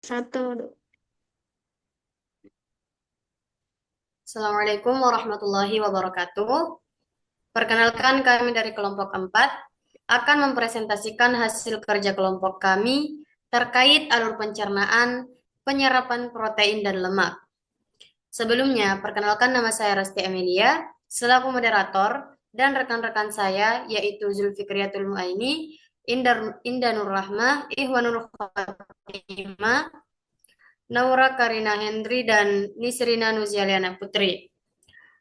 Satu. Assalamualaikum warahmatullahi wabarakatuh. Perkenalkan kami dari kelompok 4 akan mempresentasikan hasil kerja kelompok kami terkait alur pencernaan, penyerapan protein dan lemak. Sebelumnya, perkenalkan nama saya Rasti Amelia selaku moderator dan rekan-rekan saya yaitu Zulfikriyatul Muaini, Indah Nur Rahmah, Ihwanul Khotimah, Naura Karina Hendri, dan Nisrina Nuzialiana Putri.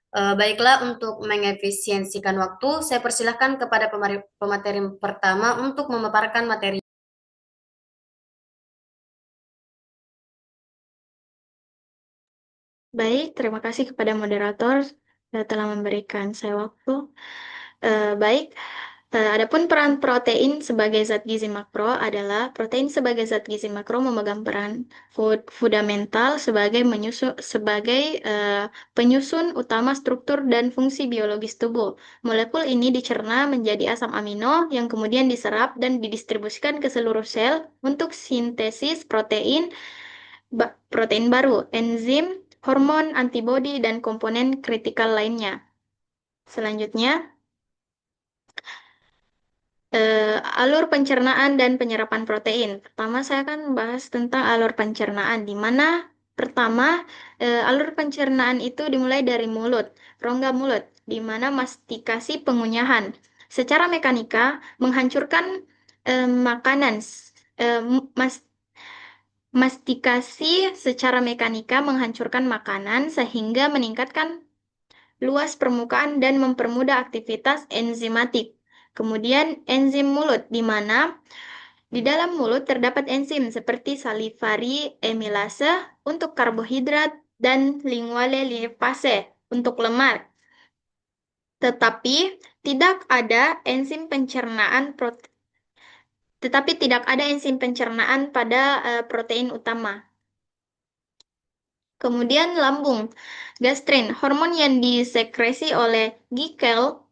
Baiklah, untuk mengefisiensikan waktu, saya persilahkan kepada pemateri pertama untuk memaparkan materi. Baik, terima kasih kepada moderator telah memberikan saya waktu. Baik, adapun peran protein sebagai zat gizi makro adalah protein sebagai zat gizi makro memegang peran fundamental sebagai penyusun utama struktur dan fungsi biologis tubuh. Molekul ini dicerna menjadi asam amino yang kemudian diserap dan didistribusikan ke seluruh sel untuk sintesis protein baru, enzim, hormon, antibodi, dan komponen kritikal lainnya. Selanjutnya, alur pencernaan dan penyerapan protein. Pertama, saya akan bahas tentang alur pencernaan, di mana pertama, alur pencernaan itu dimulai dari mulut, rongga mulut, di mana mastikasi pengunyahan. Secara mekanika, menghancurkan makanan. eh, mas- Mastikasi secara mekanika menghancurkan makanan sehingga meningkatkan luas permukaan dan mempermudah aktivitas enzimatik. Kemudian enzim mulut, di mana di dalam mulut terdapat enzim seperti salivary amylase untuk karbohidrat dan linguale lipase untuk lemak. Tetapi tidak ada enzim pencernaan pada protein utama. Kemudian lambung, gastrin, hormon yang disekresi oleh Gikel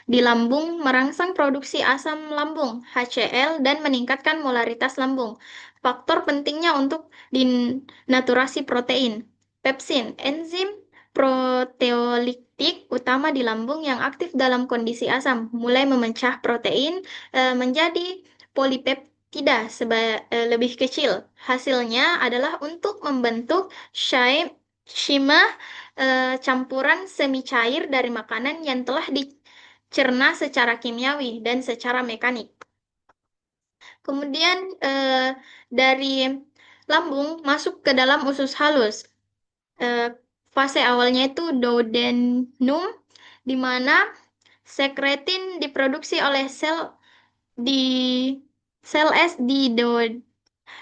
di lambung merangsang produksi asam lambung HCl dan meningkatkan molaritas lambung. Faktor pentingnya untuk dinaturasi protein. Pepsin, enzim proteoliptik utama di lambung yang aktif dalam kondisi asam, mulai memecah protein menjadi polipeptida lebih kecil. Hasilnya adalah untuk membentuk shimah, campuran semi cair dari makanan yang telah dicerna secara kimiawi dan secara mekanik. Kemudian dari lambung masuk ke dalam usus halus. Eh, Fase awalnya itu duodenum, di mana sekretin diproduksi oleh di sel S di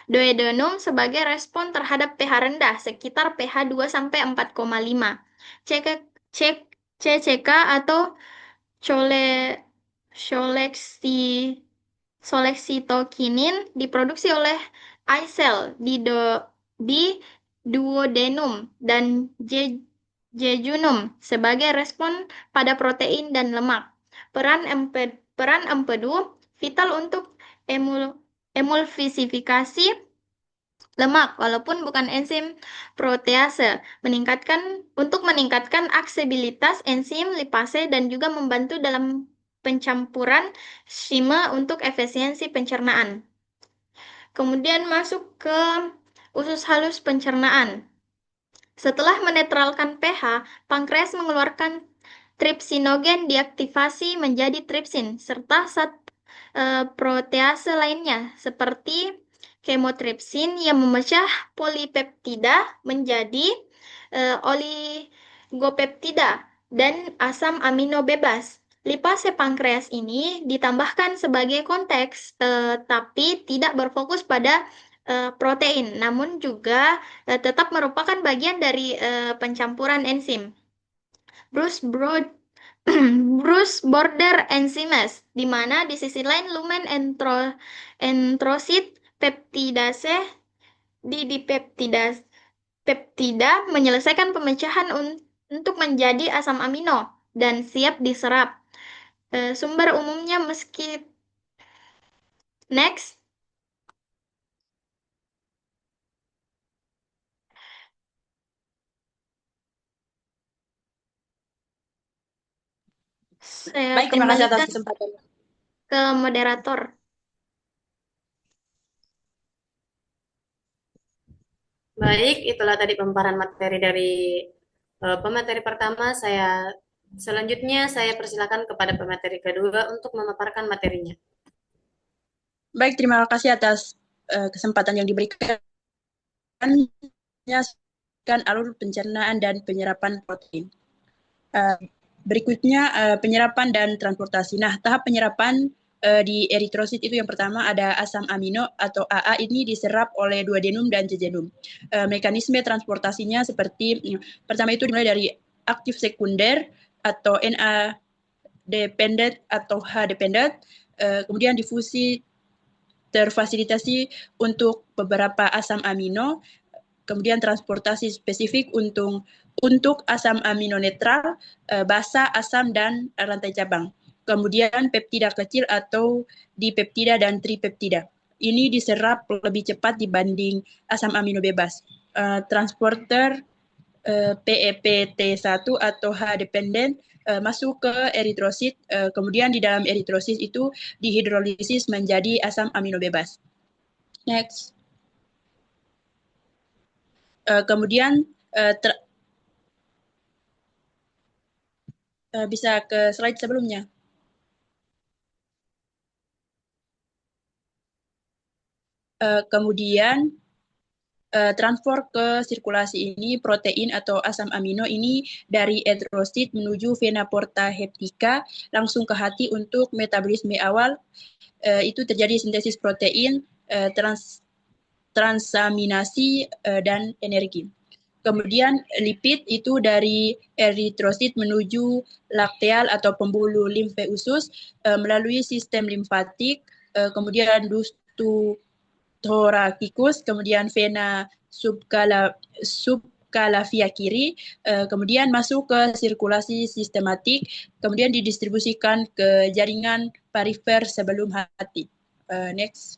duodenum sebagai respon terhadap pH rendah sekitar pH 2 sampai 4,5. CK, C- CCK atau chole, choleksi, soleksitokinin diproduksi oleh I cell di duodenum dan jejunum sebagai respon pada protein dan lemak. Peran empedu vital untuk emulsifikasi lemak, walaupun bukan enzim protease, meningkatkan aksibilitas enzim lipase dan juga membantu dalam pencampuran enzim untuk efisiensi pencernaan. Kemudian masuk ke usus halus pencernaan. Setelah menetralkan pH, pankreas mengeluarkan tripsinogen diaktifasi menjadi tripsin, serta protease lainnya, seperti kemotripsin yang memecah polipeptida menjadi oligopeptida dan asam amino bebas. Lipase pankreas ini ditambahkan sebagai konteks, tapi tidak berfokus pada protein, namun juga tetap merupakan bagian dari pencampuran enzim. Bruce Broad Bruce border enzymes, di mana di sisi lain lumen enterosit peptidase peptida menyelesaikan pemecahan untuk menjadi asam amino dan siap diserap. Sumber umumnya next. Saya Baik, terima kasih atas kembalikan kesempatannya. ke moderator. Baik, itulah tadi pemaparan materi dari pemateri pertama. Selanjutnya saya persilakan kepada pemateri kedua untuk memaparkan materinya. Baik, terima kasih atas kesempatan yang diberikan. Menjelaskan alur pencernaan dan penyerapan protein. Uh, Berikutnya penyerapan dan transportasi. Nah, tahap penyerapan di eritrosit itu yang pertama ada asam amino atau AA ini diserap oleh duodenum dan jejunum. Mekanisme transportasinya seperti pertama itu dimulai dari aktif sekunder atau Na dependent atau H dependent, kemudian difusi terfasilitasi untuk beberapa asam amino, kemudian transportasi spesifik untuk asam amino netral, basa, asam, dan rantai cabang. Kemudian peptida kecil atau dipeptida dan tripeptida. Ini diserap lebih cepat dibanding asam amino bebas. Transporter PEPT1 atau H dependent masuk ke eritrosit, kemudian di dalam eritrosit itu dihidrolisis menjadi asam amino bebas. Next. Kemudian bisa ke slide sebelumnya. Kemudian transfer ke sirkulasi ini protein atau asam amino ini dari eritrosit menuju vena porta heptica langsung ke hati untuk metabolisme awal. Itu terjadi sintesis protein, transaminasi, dan energi. Kemudian lipid itu dari eritrosit menuju lakteal atau pembuluh limfe usus melalui sistem limfatik, kemudian ductus thoracikus, kemudian vena subcalavia kiri, kemudian masuk ke sirkulasi sistematik, kemudian didistribusikan ke jaringan perifer sebelum hati. Next.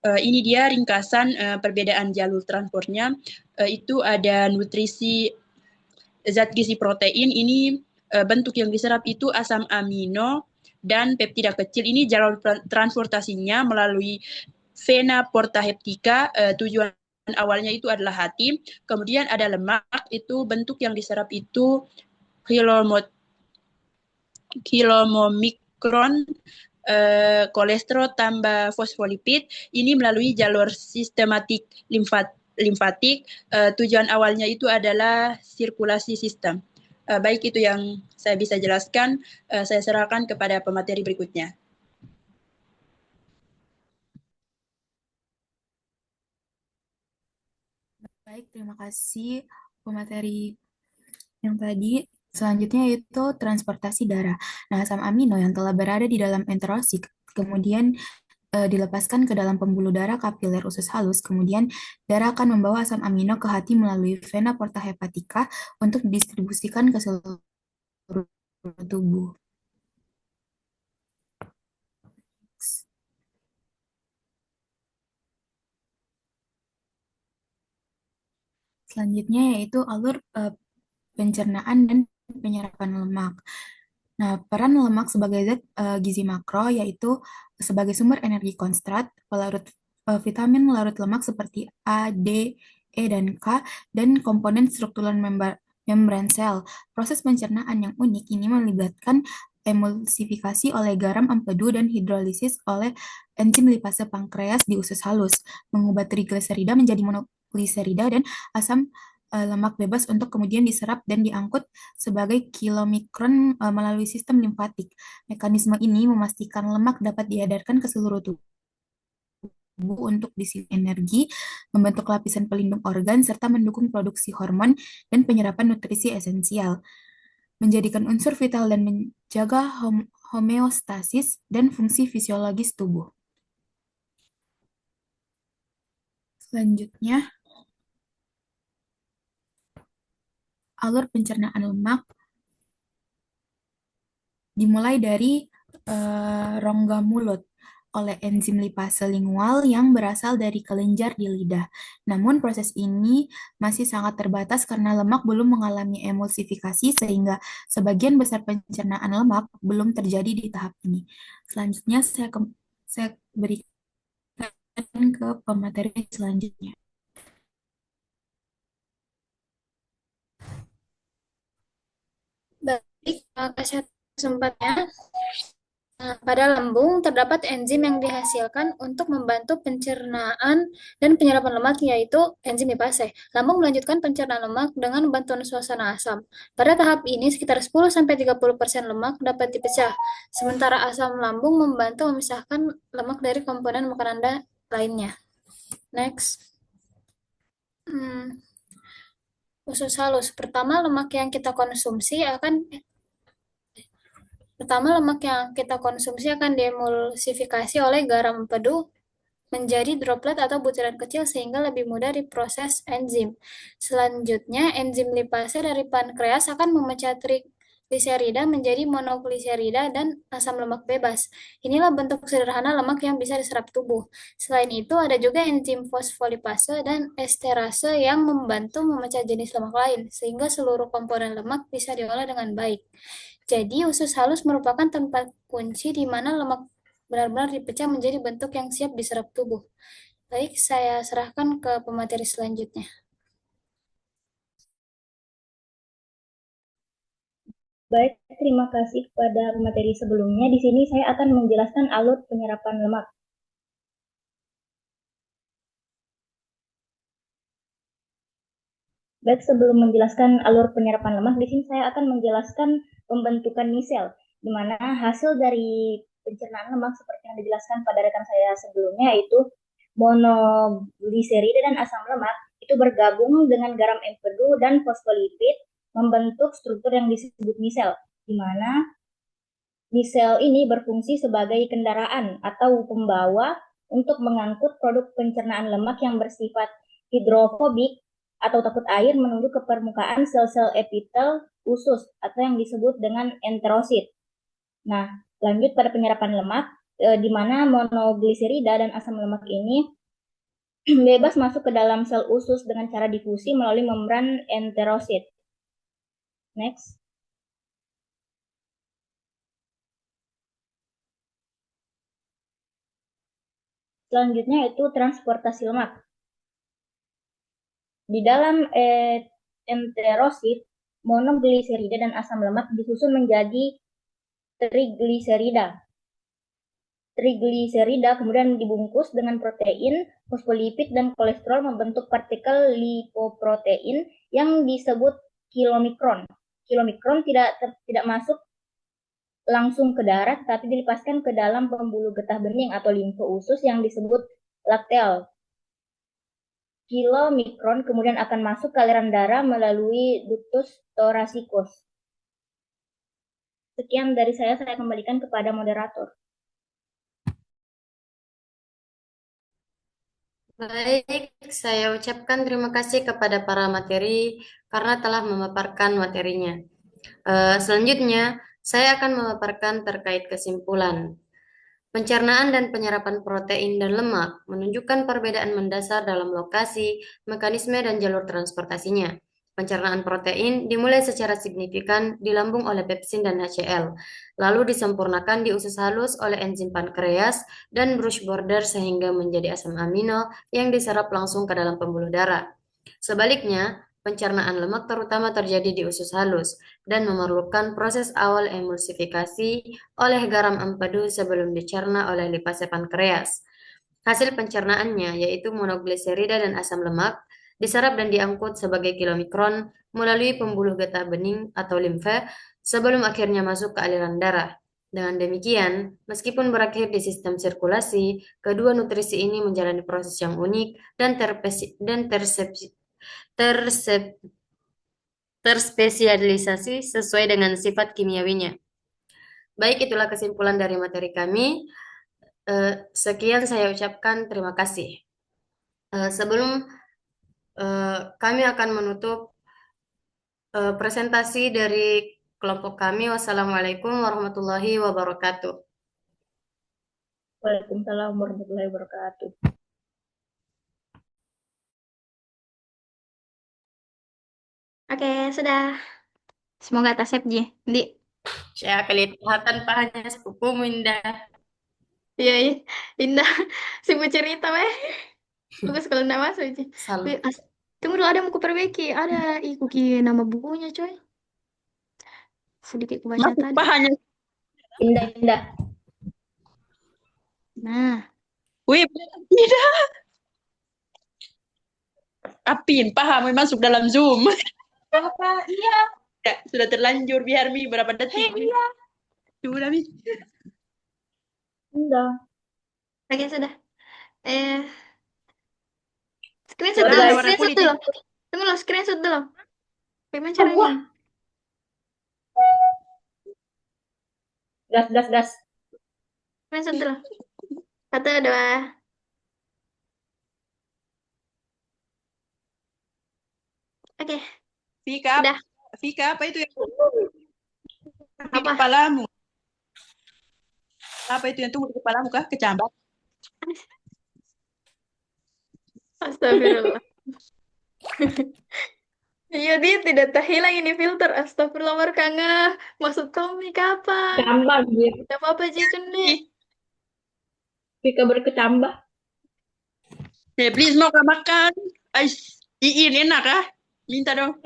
Ini dia ringkasan perbedaan jalur transportnya. Itu ada nutrisi zat gizi protein ini bentuk yang diserap itu asam amino dan peptida kecil. Ini jalur transportasinya melalui vena porta heptica, tujuan awalnya itu adalah hati. Kemudian ada lemak, itu bentuk yang diserap itu kilomomikron, kolesterol tambah fosfolipid ini melalui jalur sistematik limfatik. Tujuan awalnya itu adalah sirkulasi sistem. Baik, itu yang saya bisa jelaskan. Saya serahkan kepada pemateri berikutnya. Baik, terima kasih pemateri yang tadi. Selanjutnya yaitu transportasi darah. Nah, asam amino yang telah berada di dalam enterosit kemudian dilepaskan ke dalam pembuluh darah kapiler usus halus, kemudian darah akan membawa asam amino ke hati melalui vena porta hepatica untuk didistribusikan ke seluruh tubuh. Selanjutnya yaitu alur pencernaan dan penyerapan lemak. Nah, peran lemak sebagai zat gizi makro yaitu sebagai sumber energi konstrat, pelarut vitamin larut lemak seperti A, D, E, dan K, dan komponen struktural membran sel. Proses pencernaan yang unik ini melibatkan emulsifikasi oleh garam empedu dan hidrolisis oleh enzim lipase pankreas di usus halus, mengubah trigliserida menjadi monogliserida dan asam lemak bebas untuk kemudian diserap dan diangkut sebagai kilomikron melalui sistem limfatik. Mekanisme ini memastikan lemak dapat diedarkan ke seluruh tubuh untuk diisi energi, membentuk lapisan pelindung organ, serta mendukung produksi hormon dan penyerapan nutrisi esensial, menjadikan unsur vital dan menjaga homeostasis dan fungsi fisiologis tubuh. Selanjutnya, alur pencernaan lemak dimulai dari rongga mulut. oleh enzim lipase lingual yang berasal dari kelenjar di lidah. Namun proses ini masih sangat terbatas karena lemak belum mengalami emulsifikasi sehingga sebagian besar pencernaan lemak belum terjadi di tahap ini. Selanjutnya saya berikan ke pemateri selanjutnya. Baik, kasih kesempatnya. Pada lambung terdapat enzim yang dihasilkan untuk membantu pencernaan dan penyerapan lemak, yaitu enzim lipase. Lambung melanjutkan pencernaan lemak dengan bantuan suasana asam. Pada tahap ini, sekitar 10-30% lemak dapat dipecah, sementara asam lambung membantu memisahkan lemak dari komponen makanan lainnya. Next. Usus halus. Pertama, lemak yang kita konsumsi akan diemulsifikasi oleh garam empedu menjadi droplet atau butiran kecil sehingga lebih mudah diproses enzim. Selanjutnya, enzim lipase dari pankreas akan memecah trigliserida menjadi monogliserida dan asam lemak bebas. Inilah bentuk sederhana lemak yang bisa diserap tubuh. Selain itu, ada juga enzim fosfolipase dan esterase yang membantu memecah jenis lemak lain, sehingga seluruh komponen lemak bisa diolah dengan baik. Jadi, usus halus merupakan tempat kunci di mana lemak benar-benar dipecah menjadi bentuk yang siap diserap tubuh. Baik, saya serahkan ke pemateri selanjutnya. Baik, terima kasih kepada pemateri sebelumnya. Di sini saya akan menjelaskan alur penyerapan lemak. Baik, sebelum menjelaskan alur penyerapan lemak, di sini saya akan menjelaskan pembentukan misel, di mana hasil dari pencernaan lemak seperti yang dijelaskan pada rekan saya sebelumnya, yaitu monogliserida dan asam lemak itu bergabung dengan garam empedu dan fosfolipid membentuk struktur yang disebut misel, di mana misel ini berfungsi sebagai kendaraan atau pembawa untuk mengangkut produk pencernaan lemak yang bersifat hidrofobik atau takut air menuju ke permukaan sel-sel epitel usus atau yang disebut dengan enterosit. Nah, lanjut pada penyerapan lemak, di mana monogliserida dan asam lemak ini bebas masuk ke dalam sel usus dengan cara difusi melalui membran enterosit. Next. Selanjutnya itu transportasi lemak. Di dalam enterosit, monogliserida dan asam lemak disusun menjadi trigliserida. Trigliserida kemudian dibungkus dengan protein, fosfolipid, dan kolesterol membentuk partikel lipoprotein yang disebut kilomikron. Kilomikron tidak masuk langsung ke darah, tetapi dilepaskan ke dalam pembuluh getah bening atau limfe usus yang disebut lakteal. Kilomikron kemudian akan masuk ke aliran darah melalui ductus thoracicus. Sekian dari saya kembalikan kepada moderator. Baik, saya ucapkan terima kasih kepada para materi karena telah memaparkan materinya. Selanjutnya, saya akan memaparkan terkait kesimpulan. Pencernaan dan penyerapan protein dan lemak menunjukkan perbedaan mendasar dalam lokasi, mekanisme, dan jalur transportasinya. Pencernaan protein dimulai secara signifikan di lambung oleh pepsin dan HCl, lalu disempurnakan di usus halus oleh enzim pankreas dan Bruch border sehingga menjadi asam amino yang diserap langsung ke dalam pembuluh darah. Sebaliknya, pencernaan lemak terutama terjadi di usus halus dan memerlukan proses awal emulsifikasi oleh garam empedu sebelum dicerna oleh lipase pankreas. Hasil pencernaannya yaitu monogliserida dan asam lemak diserap dan diangkut sebagai kilomikron melalui pembuluh getah bening atau limfe sebelum akhirnya masuk ke aliran darah. Dengan demikian, meskipun berakhir di sistem sirkulasi, kedua nutrisi ini menjalani proses yang unik dan terspesialisasi sesuai dengan sifat kimiawinya. Baik, itulah kesimpulan dari materi kami. Sekian saya ucapkan terima kasih. Sebelum kami akan menutup presentasi dari kelompok kami. Wassalamualaikum warahmatullahi wabarakatuh. Waalaikumsalam warahmatullahi wabarakatuh. Oke, sudah. Semoga tasep Ji. Di. Saya kelihatan pahanya sepupumu Indah. Iya, iya. Indah. Sibuk cerita, weh. Bagus kalau enggak masuk, Ji. Salut. Tunggu dulu, ada mau kuperbaiki. Ada, kuki nama bukunya, coy. Sedikit kubaca Masuk tadi. pahanya. Indah, Indah. Nah, Wih, tidak. Apin, paham masuk dalam Zoom. Apa? Iya. Ya, sudah terlanjur biar Mi berapa detik. Iya. Sudah Mi. Indah. oke, sudah. Eh, screenshot Sudah dulu, ada warna screenshot kulit. dulu. Tunggu lo, screenshot dulu. Bagaimana caranya? Gas, gas, gas. Screenshot dulu. 1, 2. Oke, Vika, sudah. Vika, apa itu yang di Apa? kepalamu? Apa itu yang tumbuh di kepalamu kah? Kecambak? Astagfirullah. Iya, dia tidak terhilang ini filter. Astagfirullah, Markanga. Maksud Tommy kapan? Kecambah, Jir. Tidak apa-apa, Jicun nih. Vika berkecambah. Please mau kah makan? Ais, Iin enak kah? Minta dong.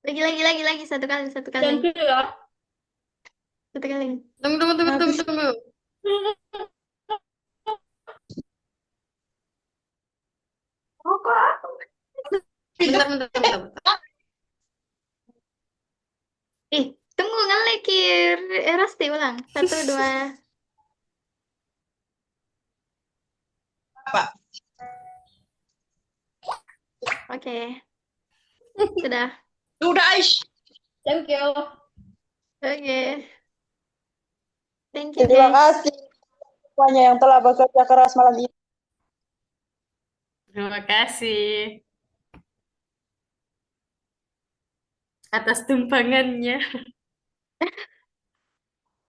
Lagi. Satu kali. Thank you ya. Satu kali. Tunggu. Bentar. Ih, tunggu ngelekir. Rasti ulang. 1, 2. Apa? Oke. Sudah. Sudah, Ais. Thank you. Oke. Thank you, Terima guys. kasih semuanya yang telah bekerja keras malam ini. Terima kasih atas tumpangannya.